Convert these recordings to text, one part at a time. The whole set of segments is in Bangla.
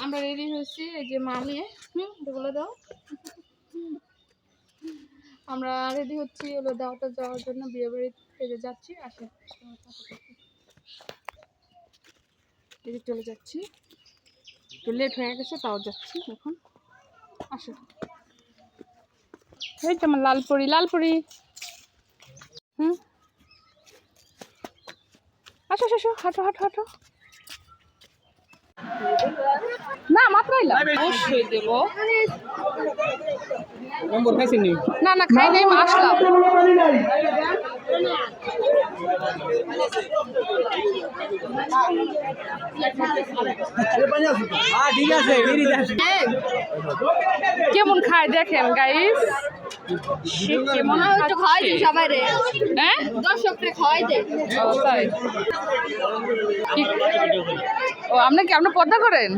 আমরা রেডি হয়েছি, এই যে মা মেয়ে। বলে দাও। আমরা রেডি হচ্ছি হলো দাওয়াতে যাওয়ার জন্য, বিয়ে বাড়িতে যাচ্ছি। আসে এই চলে যাচ্ছি, একটু লেট হয়ে গেছে, তাও যাচ্ছি এখন। আসো, এই তো আমার লালপুরি লালপুরি। আসো আসো, হাঁটো হাঁটো হাঁটো। না মাত্র এলাম, অবশ্যই দেবো। না না খাই নাই, আসলাম। কেমন খায় দেখেন গাইস, মনে হচ্ছে খাওয়াই দিই সবাই রে। হ্যাঁ, দর্শকরে খাওয়াই দেয়। তাই ও, আপনার কি আপনার পর্দা করেন?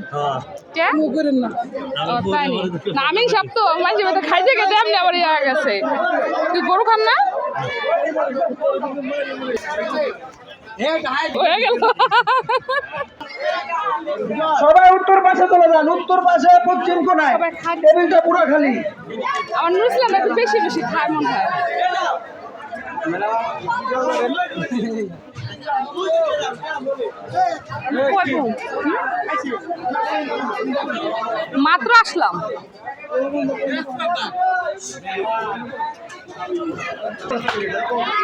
করেন না? তাই না, আমি সব তো মাঝে মাঝে খাইতে খেতে আপনি আবার ইয়ে হয়ে গেছে। তুই গরু খান না? হয়ে গেল। সবাই উত্তর পাশে চলে যান, উত্তর পাশে পশ্চিম কোণায় টেবিলটা পুরো খালি। আমার নুরুসলাম একটু বেশি বেশি খায় মন হয়। মাত্র আসলাম।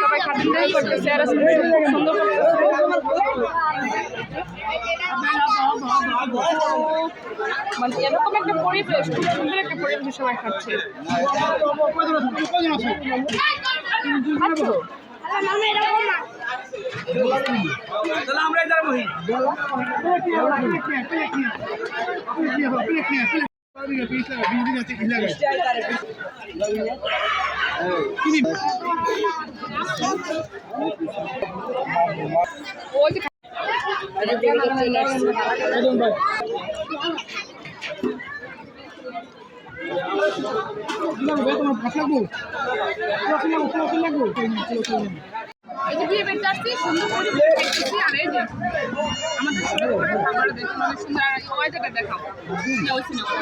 সবাই খাতিরদারি করতেছে আর সুন্দর মানে এরকম একটা পরিবেশ, খুব সুন্দর একটা পরিবেশ, সবাই খাচ্ছে। এই যে বিয়ে বাড়িতে আসছি, সুন্দর পরিবেশ দেখতেছি। আর এই যে আমাদের সুন্দর খাবার দেখুন, অনেক সুন্দর। আর ওয়েদারটা দেখাও, ওই সিনেমা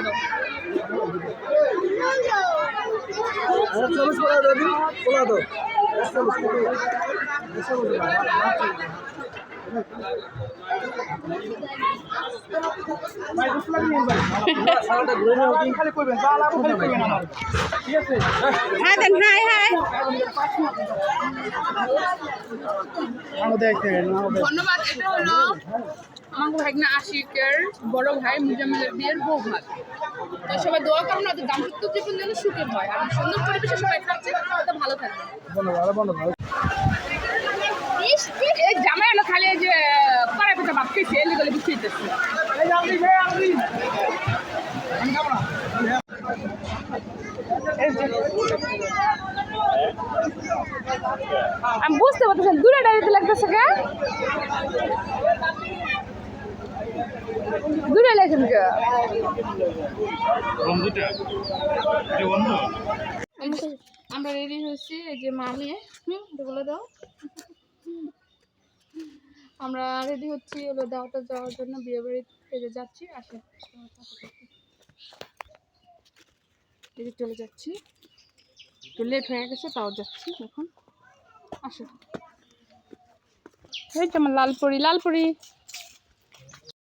ধন্যবাদ। এটা হলো আমার ভাগনা আশিকের বড় ভাই মুজাম্মেলের বিয়ের বউ ভাত। তো সবাই দোয়া করুন, ওদের দাম্পত্য জীবন যেন সুখের হয়, আর সুন্দর পরিবেশে সবাই খাচ্ছে, তো ভালো থাকবে। এই জামাই হলো খালি এই যে পাড়ায় পেটা ভাব খেয়েছে, এলি গলে বিছিয়ে দিতেছে। আমি বুঝতে পারতেছি দূরে দাঁড়িয়ে লাগতেছে, কে দূরে লাগেন কে? আমরা রেডি হয়েছি, এই যে মা মেয়ে। বলে দাও। আমরা রেডি হচ্ছি হলো দাওয়াতে যাওয়ার জন্য, বিয়ে বাড়িতে যাচ্ছি। আসে চলে যাচ্ছি, একটু লেট হয়ে গেছে, তাও যাচ্ছি এখন। আসো, এই তো আমার লালপুরি লালপুরি।